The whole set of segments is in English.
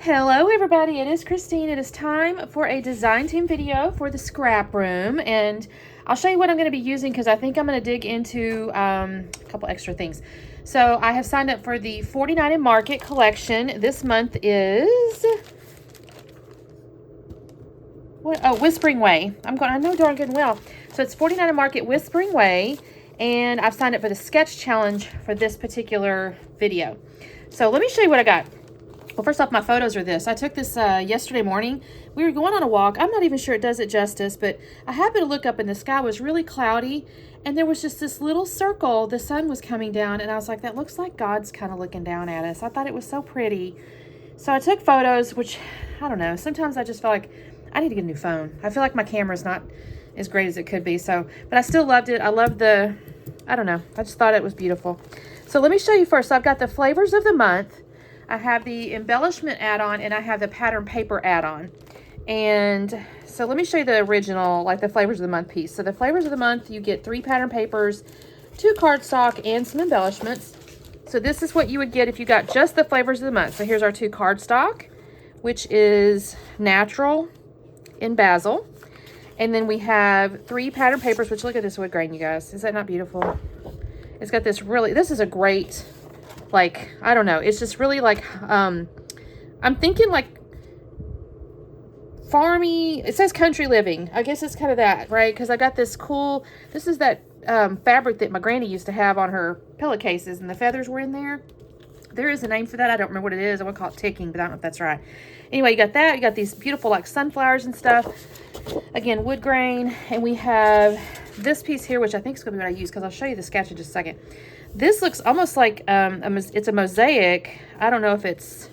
Hello everybody, it is Christine. It is time for a design team video for the scrap room, and I'll show you what I'm going to be using because I think I'm going to dig into a couple extra things. So I have signed up for the 49 and Market collection. This month is Whispering Way. I know darn good and well. So it's 49 and Market Whispering Way, and I've signed up for the sketch challenge for this particular video. So let me show you what I got. Well, first off, my photos are this. I took this yesterday morning. We were going on a walk. I'm not even sure it does it justice, but I happened to look up and the sky was really cloudy, and there was just this little circle. The sun was coming down, and I was like, that looks like God's kind of looking down at us. I thought it was so pretty. So I took photos, which, I don't know, sometimes I just feel like I need to get a new phone. I feel like my camera's not as great as it could be, but I still loved it. I love I don't know, I just thought it was beautiful. So let me show you first. So I've got the flavors of the month. I have the embellishment add-on, and I have the pattern paper add-on. And so let me show you the original, like the flavors of the month piece. So the flavors of the month, you get 3 pattern papers, 2 cardstock, and some embellishments. So this is what you would get if you got just the flavors of the month. So here's our 2 cardstock, which is natural in basil. And then we have 3 pattern papers, which look at this wood grain, you guys. Is that not beautiful? It's got this this is a great, like, I don't know, it's just really like, I'm thinking like farmy. It says country living. I guess it's kind of that, right? Because I got this cool, this is that fabric that my granny used to have on her pillowcases, and the feathers were in there. There is a name for that. I don't remember what it is. I would call it ticking, but I don't know if that's right. Anyway, you got that. You got these beautiful like sunflowers and stuff. Again, wood grain. And we have this piece here, which I think is going to be what I use, because I'll show you the sketch in just a second. This looks almost like it's a mosaic. I don't know if it's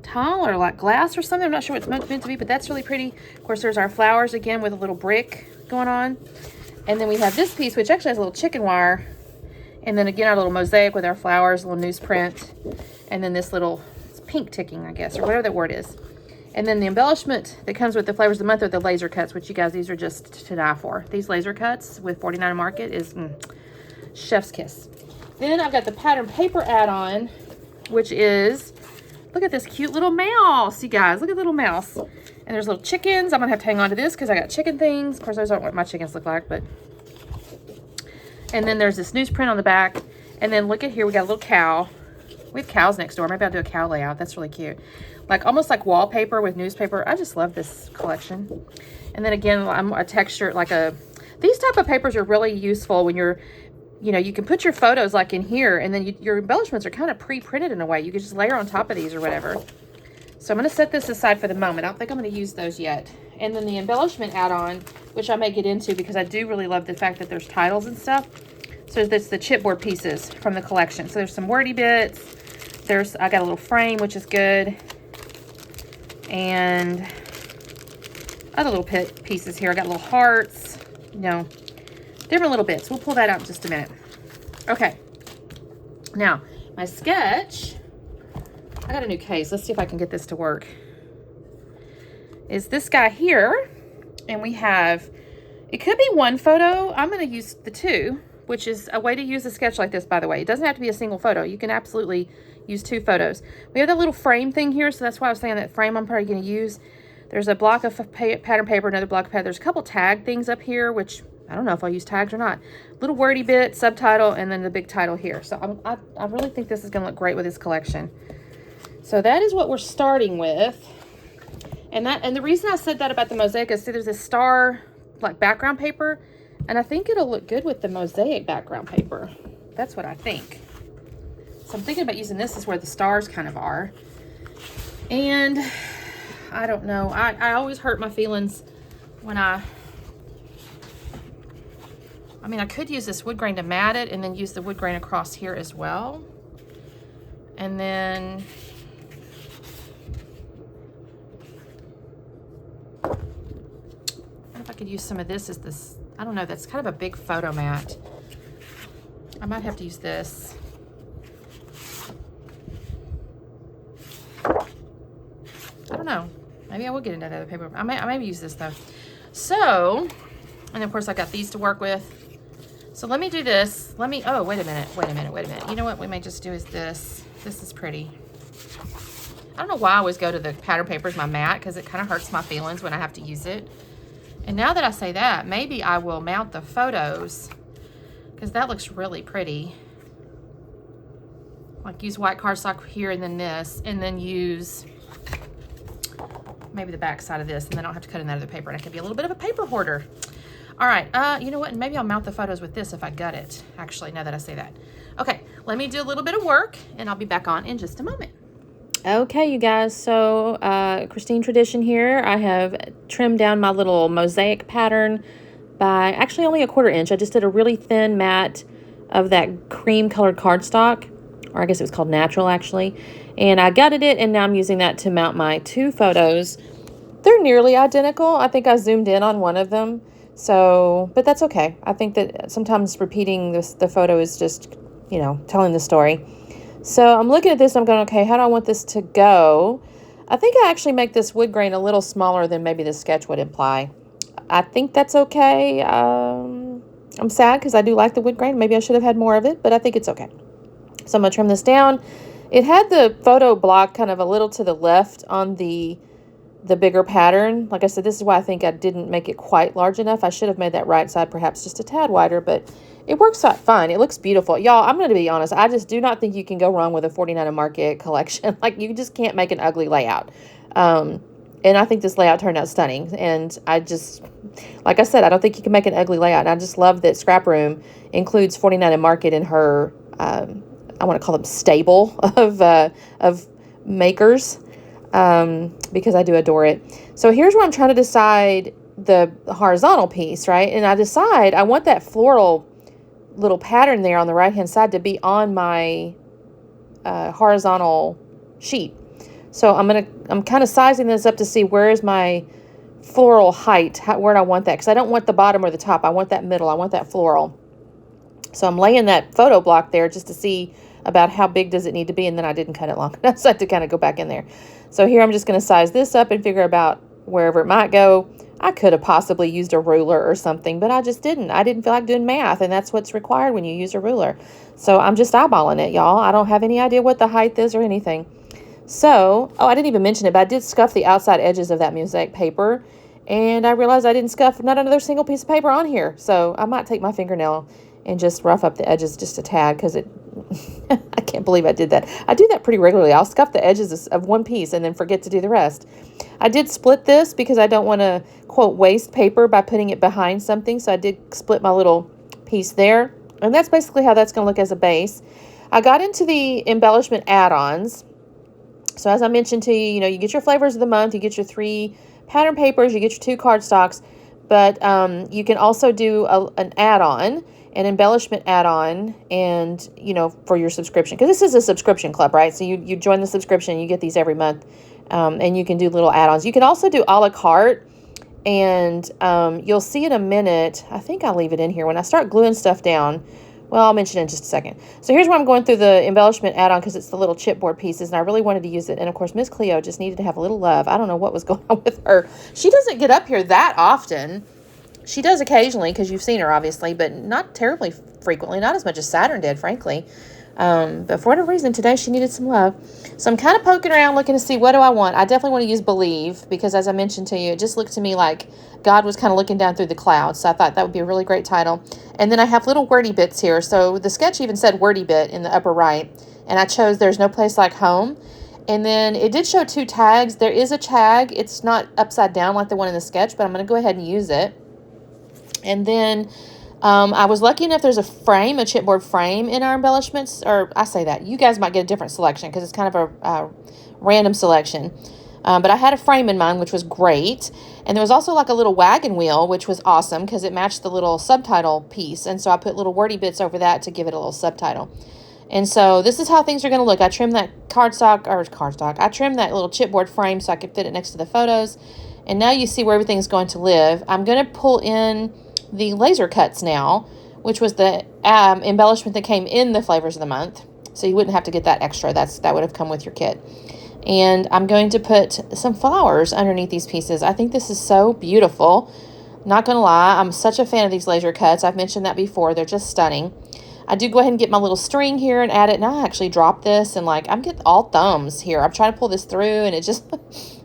tile or like glass or something. I'm not sure what it's meant to be, but that's really pretty. Of course, there's our flowers again with a little brick going on. And then we have this piece, which actually has a little chicken wire. And then again, our little mosaic with our flowers, a little newsprint. And then this little pink ticking, I guess, or whatever that word is. And then the embellishment that comes with the flavors of the month are the laser cuts, which you guys, these are just to die for. These laser cuts with 49 Market is chef's kiss. Then I've got the pattern paper add-on, which is, look at this cute little mouse, you guys. Look at the little mouse. And there's little chickens. I'm going to have to hang on to this because I got chicken things. Of course, those aren't what my chickens look like, but. And then there's this newsprint on the back. And then look at here, we got a little cow. We have cows next door. Maybe I'll do a cow layout. That's really cute. Like almost like wallpaper with newspaper. I just love this collection. And then again, I'm a texture, these type of papers are really useful when you're, you can put your photos like in here, and then your embellishments are kind of pre-printed in a way. You can just layer on top of these or whatever. So I'm going to set this aside for the moment. I don't think I'm going to use those yet. And then the embellishment add-on, which I may get into because I do really love the fact that there's titles and stuff. So that's the chipboard pieces from the collection. So there's some wordy bits. I got a little frame, which is good. And other little pieces here. I got little hearts, different little bits. We'll pull that out in just a minute. Okay. Now, my sketch, I got a new case. Let's see if I can get this to work. Is this guy here. And we have, it could be 1 photo. I'm going to use the 2, which is a way to use a sketch like this, by the way. It doesn't have to be a single photo. You can absolutely use 2 photos. We have that little frame thing here, so that's why I was saying that frame I'm probably going to use. There's a block of pattern paper, another block of pattern. There's a couple tag things up here, which I don't know if I'll use tags or not. Little wordy bit, subtitle, and then the big title here. So I really think this is going to look great with this collection. So that is what we're starting with. And the reason I said that about the mosaic is, see, there's this star like background paper, and I think it'll look good with the mosaic background paper. That's what I think. So I'm thinking about using this as where the stars kind of are. And I don't know. I always hurt my feelings when I could use this wood grain to mat it and then use the wood grain across here as well. And then I wonder if I could use some of this as this, I don't know, that's kind of a big photo mat. I might have to use this. I don't know. Maybe I will get into that other paper. I may use this though. So, and of course I got these to work with. So let me do this. Oh, wait a minute. You know what we may just do is this. This is pretty. don't know why I always go to the pattern paper as my mat, because it kind of hurts my feelings when I have to use it. And now that I say that, maybe I will mount the photos, because that looks really pretty. Like use white cardstock here and then this, and then use maybe the back side of this, and then I don't have to cut in that other paper, and I can be a little bit of a paper hoarder. All right, you know what? Maybe I'll mount the photos with this if I gut it, actually, now that I say that. Okay, let me do a little bit of work, and I'll be back on in just a moment. Okay, you guys, so Christine Tradition here. I have trimmed down my little mosaic pattern by actually only a 1/4 inch. I just did a really thin mat of that cream colored cardstock, or I guess it was called natural actually. And I gutted it, and now I'm using that to mount my 2 photos. They're nearly identical. I think I zoomed in on one of them. So, but that's okay. I think that sometimes repeating the photo is just, you know, telling the story. So I'm looking at this, I'm going, okay, how do I want this to go? I think I actually make this wood grain a little smaller than maybe the sketch would imply. I think that's okay. I'm sad because I do like the wood grain. Maybe I should have had more of it, but I think it's okay. So I'm going to trim this down. It had the photo block kind of a little to the left on the bigger pattern. Like I said, this is why I think I didn't make it quite large enough. I should have made that right side perhaps just a tad wider, but it works out fine. It looks beautiful. Y'all, I'm going to be honest. I just do not think you can go wrong with a 49 and Market collection. Like, you just can't make an ugly layout. And I think this layout turned out stunning. And I just, like I said, I don't think you can make an ugly layout. And I just love that Scrap Room includes 49 and Market in her, I want to call them stable of makers, because I do adore it. So here's where I'm trying to decide the horizontal piece, right? And I decide I want that floral little pattern there on the right hand side to be on my horizontal sheet. So I'm kind of sizing this up to see where is my floral height, where do I want that, because I don't want the bottom or the top. I want that middle. I want that floral. So I'm laying that photo block there just to see about how big does it need to be, and then I didn't cut it long enough, so I had to kind of go back in there. So here I'm just going to size this up and figure about wherever it might go. I could have possibly used a ruler or something, but I just didn't. I didn't feel like doing math, and that's what's required when you use a ruler. So I'm just eyeballing it, y'all. I don't have any idea what the height is or anything. So, oh, I didn't even mention it, but I did scuff the outside edges of that mosaic paper, and I realized I didn't scuff not another single piece of paper on here. So I might take my fingernail and just rough up the edges just a tad, because it I can't believe I did that. I do that pretty regularly. I'll scuff the edges of one piece and then forget to do the rest. I did split this because I don't want to, quote, waste paper by putting it behind something. So I did split my little piece there. And that's basically how that's going to look as a base. I got into the embellishment add-ons. So as I mentioned to you, you get your flavors of the month, you get your 3 pattern papers, you get your 2 cardstocks, but you can also do an add-on, an embellishment add-on, and for your subscription, because this is a subscription club, right? So you join the subscription, you get these every month, and you can do little add-ons. You can also do a la carte, and you'll see in a minute. I think I'll leave it in here when I start gluing stuff down. Well, I'll mention it in just a second. So here's where I'm going through the embellishment add-on, because it's the little chipboard pieces, and I really wanted to use it. And of course, Miss Cleo just needed to have a little love. I don't know what was going on with her. She doesn't get up here that often. She does occasionally, because you've seen her, obviously, but not terribly frequently, not as much as Saturn did, frankly. But for whatever reason, today she needed some love. So I'm kind of poking around looking to see what do I want. I definitely want to use Believe, because as I mentioned to you, it just looked to me like God was kind of looking down through the clouds. So I thought that would be a really great title. And then I have little wordy bits here. So the sketch even said wordy bit in the upper right. And I chose There's No Place Like Home. And then it did show 2 tags. There is a tag. It's not upside down like the one in the sketch, but I'm going to go ahead and use it. And then I was lucky enough, there's a frame, a chipboard frame in our embellishments. Or I say that. You guys might get a different selection, because it's kind of a random selection. But I had a frame in mine, which was great. And there was also like a little wagon wheel, which was awesome, because it matched the little subtitle piece. And so I put little wordy bits over that to give it a little subtitle. And so this is how things are going to look. I trimmed that cardstock. I trimmed that little chipboard frame so I could fit it next to the photos. And now you see where everything's going to live. I'm going to pull in the laser cuts now, which was the embellishment that came in the flavors of the month. So you wouldn't have to get that extra. That would have come with your kit. And I'm going to put some flowers underneath these pieces. I think this is so beautiful. Not going to lie, I'm such a fan of these laser cuts. I've mentioned that before. They're just stunning. I do go ahead and get my little string here and add it. And I actually dropped this, and like I'm getting all thumbs here. I'm trying to pull this through, and it just,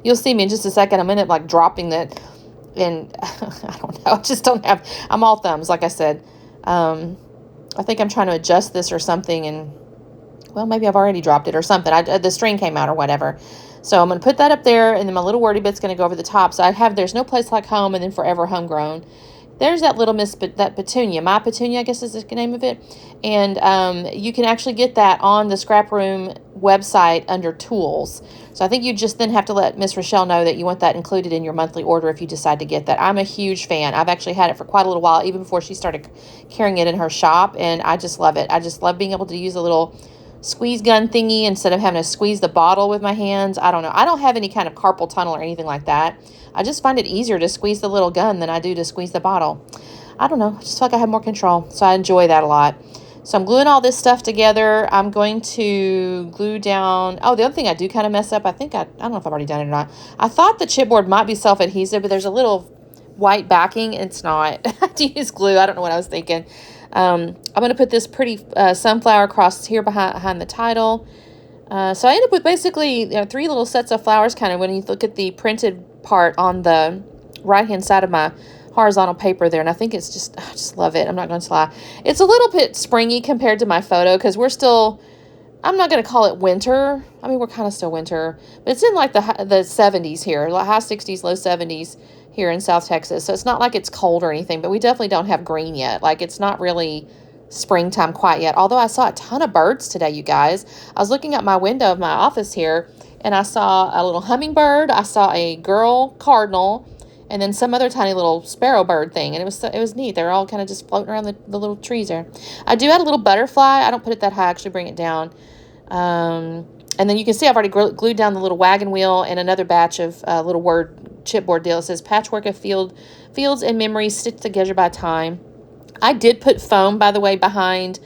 you'll see me in just a second. I'm in it like dropping that, and I don't know. I just don't have, I'm all thumbs, like I said. I think I'm trying to adjust this or something, and well, maybe I've already dropped it or something. The string came out or whatever. So I'm going to put that up there, and then my little wordy bit's going to go over the top. So I have There's No Place Like Home, and then Forever Homegrown. There's that little that petunia. My Petunia, I guess is the name of it. And you can actually get that on the Scrap Room website under Tools. So I think you just then have to let Miss Rochelle know that you want that included in your monthly order if you decide to get that. I'm a huge fan. I've actually had it for quite a little while, even before she started carrying it in her shop, and I just love it. I just love being able to use a little squeeze gun thingy instead of having to squeeze the bottle with my hands. I don't know. I don't have any kind of carpal tunnel or anything like that. I just find it easier to squeeze the little gun than I do to squeeze the bottle. I don't know. I just feel like I have more control. So I enjoy that a lot. So I'm gluing all this stuff together. I'm going to glue down. Oh, the other thing I do kind of mess up. I don't know if I've already done it or not. I thought the chipboard might be self-adhesive, but there's a little white backing. It's not. I have to use glue. I don't know what I was thinking. I'm going to put this pretty sunflower across here behind the title. So I end up with basically 3 little sets of flowers, kind of when you look at the printed part on the right-hand side of my horizontal paper there. And I think it's just, I just love it. I'm not going to lie. It's a little bit springy compared to my photo because we're still, I'm not going to call it winter. I mean, we're kind of still winter, but it's in like the 70s here, like high 60s, low 70s here in South Texas. So it's not like it's cold or anything, but we definitely don't have green yet. Like it's not really springtime quite yet. Although I saw a ton of birds today, you guys. I was looking out my window of my office here, and I saw a little hummingbird. I saw a girl cardinal, and then some other tiny little sparrow bird thing. And it was neat. They were all kind of just floating around the little trees there. I do add a little butterfly. I don't put it that high. I actually bring it down. And then you can see I've already glued down the little wagon wheel and another batch of little word chipboard deal. It says patchwork of fields and memories stitched together by time. I did put foam, by the way, behind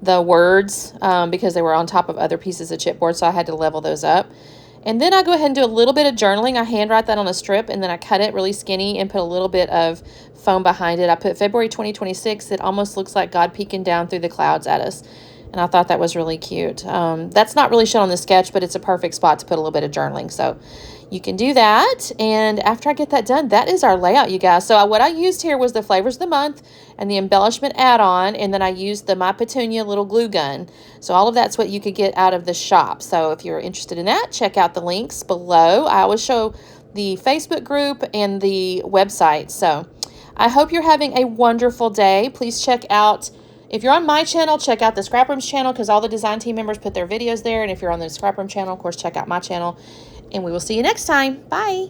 the words because they were on top of other pieces of chipboard, so I had to level those up. And then I go ahead and do a little bit of journaling. I handwrite that on a strip, and then I cut it really skinny and put a little bit of foam behind it. I put February 2026. It almost looks like God peeking down through the clouds at us. And I thought that was really cute. That's not really shown on the sketch, but it's a perfect spot to put a little bit of journaling. So you can do that. And after I get that done, that is our layout, you guys. So what I used here was the Flavors of the Month and the Embellishment Add On. And then I used the My Petunia little glue gun. So all of that's what you could get out of the shop. So if you're interested in that, check out the links below. I always show the Facebook group and the website. So I hope you're having a wonderful day. Please check out, if you're on my channel, check out the Scrap Room's channel because all the design team members put their videos there. And if you're on the Scrap Room channel, of course, check out my channel. And we will see you next time. Bye.